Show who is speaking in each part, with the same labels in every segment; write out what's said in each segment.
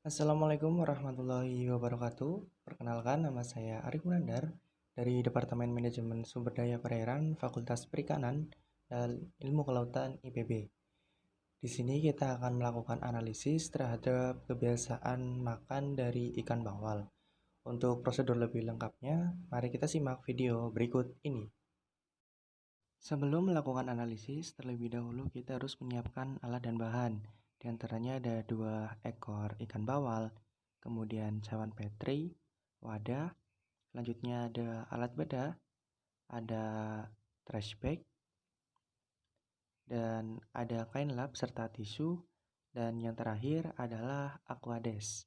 Speaker 1: Assalamualaikum warahmatullahi wabarakatuh. Perkenalkan, nama saya Arif Munandar dari Departemen Manajemen Sumber Daya Perairan Fakultas Perikanan dan Ilmu Kelautan IPB. Di sini kita akan melakukan analisis terhadap kebiasaan makan dari ikan bawal. Untuk prosedur lebih lengkapnya, mari kita simak video berikut ini. Sebelum melakukan analisis, terlebih dahulu kita harus menyiapkan alat dan bahan. Di antaranya ada 2 ekor ikan bawal, kemudian cawan petri, wadah, selanjutnya ada alat bedah, ada trash bag, dan ada kain lap serta tisu, dan yang terakhir adalah aquades.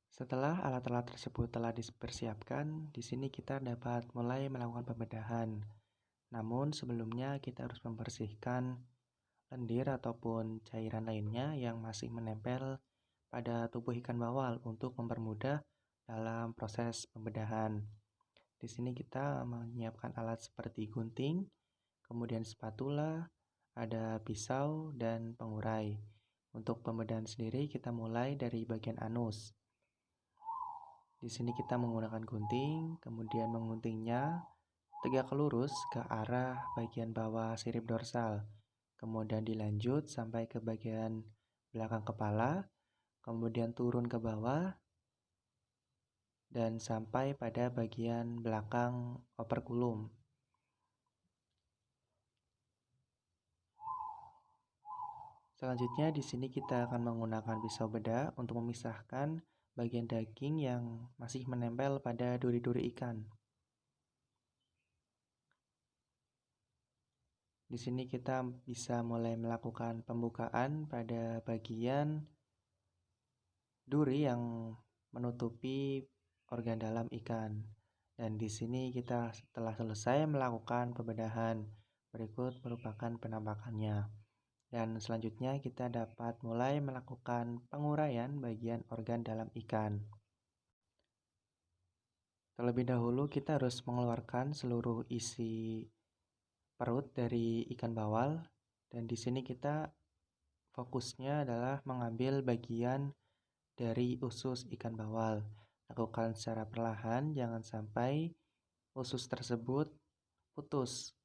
Speaker 1: Setelah alat-alat tersebut telah dipersiapkan, di sini kita dapat mulai melakukan pembedahan. Namun sebelumnya kita harus membersihkan lendir ataupun cairan lainnya yang masih menempel pada tubuh ikan bawal untuk mempermudah dalam proses pembedahan. Di sini kita menyiapkan alat seperti gunting, kemudian spatula, ada pisau, dan pengurai. Untuk pembedahan sendiri kita mulai dari bagian anus. Di sini kita menggunakan gunting, kemudian menguntingnya tegak lurus ke arah bagian bawah sirip dorsal. Kemudian dilanjut sampai ke bagian belakang kepala, kemudian turun ke bawah, dan sampai pada bagian belakang operkulum. Selanjutnya di sini kita akan menggunakan pisau bedah untuk memisahkan bagian daging yang masih menempel pada duri-duri ikan. Di sini kita bisa mulai melakukan pembukaan pada bagian duri yang menutupi organ dalam ikan. Dan di sini kita telah selesai melakukan pembedahan. Berikut merupakan penampakannya. Dan selanjutnya kita dapat mulai melakukan penguraian bagian organ dalam ikan. Terlebih dahulu kita harus mengeluarkan seluruh isi perut dari ikan bawal. Dan di sini kita fokusnya adalah mengambil bagian dari usus ikan bawal. Lakukan secara perlahan, jangan sampai usus tersebut putus.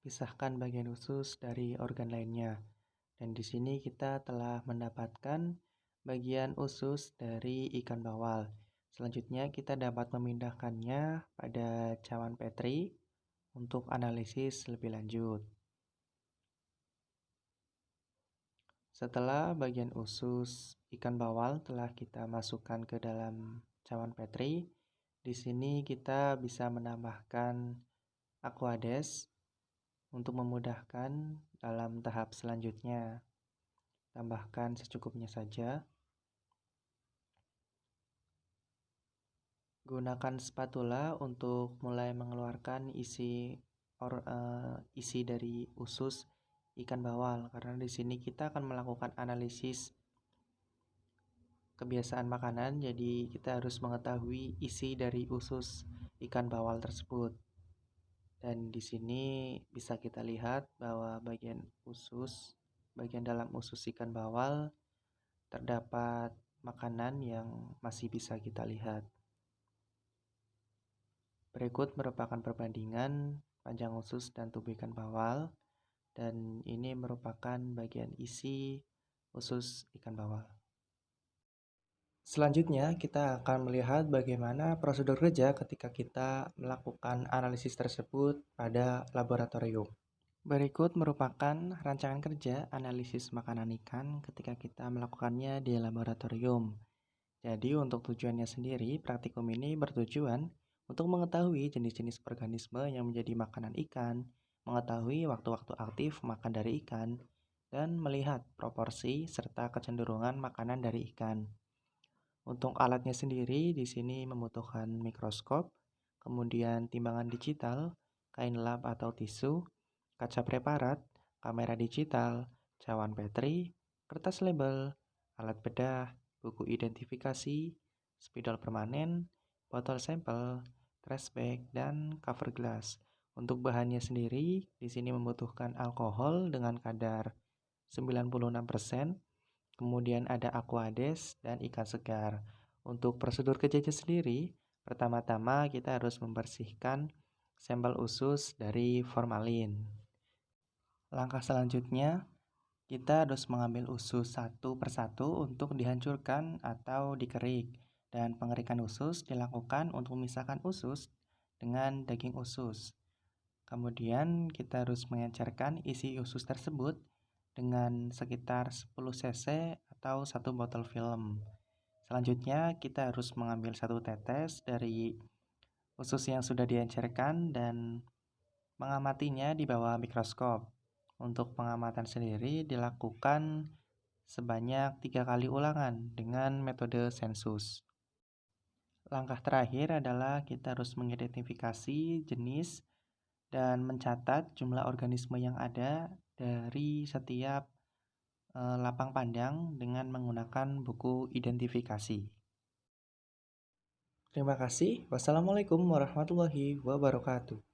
Speaker 1: Pisahkan bagian usus dari organ lainnya. Dan di sini kita telah mendapatkan bagian usus dari ikan bawal. Selanjutnya kita dapat memindahkannya pada cawan petri untuk analisis lebih lanjut. Setelah bagian usus ikan bawal telah kita masukkan ke dalam cawan petri, di sini kita bisa menambahkan aquades untuk memudahkan dalam tahap selanjutnya. Tambahkan secukupnya saja. Gunakan spatula untuk mulai mengeluarkan isi dari usus ikan bawal, karena di sini kita akan melakukan analisis kebiasaan makanan, jadi kita harus mengetahui isi dari usus ikan bawal tersebut. Dan di sini bisa kita lihat bahwa bagian dalam usus ikan bawal terdapat makanan yang masih bisa kita lihat. Berikut merupakan perbandingan panjang usus dan tubuh ikan bawal, dan ini merupakan bagian isi usus ikan bawal. Selanjutnya, kita akan melihat bagaimana prosedur kerja ketika kita melakukan analisis tersebut pada laboratorium. Berikut merupakan rancangan kerja analisis makanan ikan ketika kita melakukannya di laboratorium. Jadi untuk tujuannya sendiri, praktikum ini bertujuan untuk mengetahui jenis-jenis organisme yang menjadi makanan ikan, mengetahui waktu-waktu aktif makan dari ikan, dan melihat proporsi serta kecenderungan makanan dari ikan. Untuk alatnya sendiri di sini membutuhkan mikroskop, kemudian timbangan digital, kain lap atau tisu, kaca preparat, kamera digital, cawan petri, kertas label, alat bedah, buku identifikasi, spidol permanen, botol sampel, trash bag, dan cover glass. Untuk bahannya sendiri, di sini membutuhkan alkohol dengan kadar 96%, kemudian ada aquades dan ikan segar. Untuk prosedur kerjanya sendiri, pertama-tama kita harus membersihkan sampel usus dari formalin. Langkah selanjutnya, kita harus mengambil usus satu persatu untuk dihancurkan atau dikerik. Dan pengerikan usus dilakukan untuk memisahkan usus dengan daging usus. Kemudian kita harus mengencerkan isi usus tersebut dengan sekitar 10 cc atau satu botol film. Selanjutnya kita harus mengambil satu tetes dari usus yang sudah diencerkan dan mengamatinya di bawah mikroskop. Untuk pengamatan sendiri dilakukan sebanyak 3 kali ulangan dengan metode sensus. Langkah terakhir adalah kita harus mengidentifikasi jenis dan mencatat jumlah organisme yang ada dari setiap lapang pandang dengan menggunakan buku identifikasi. Terima kasih. Wassalamualaikum warahmatullahi wabarakatuh.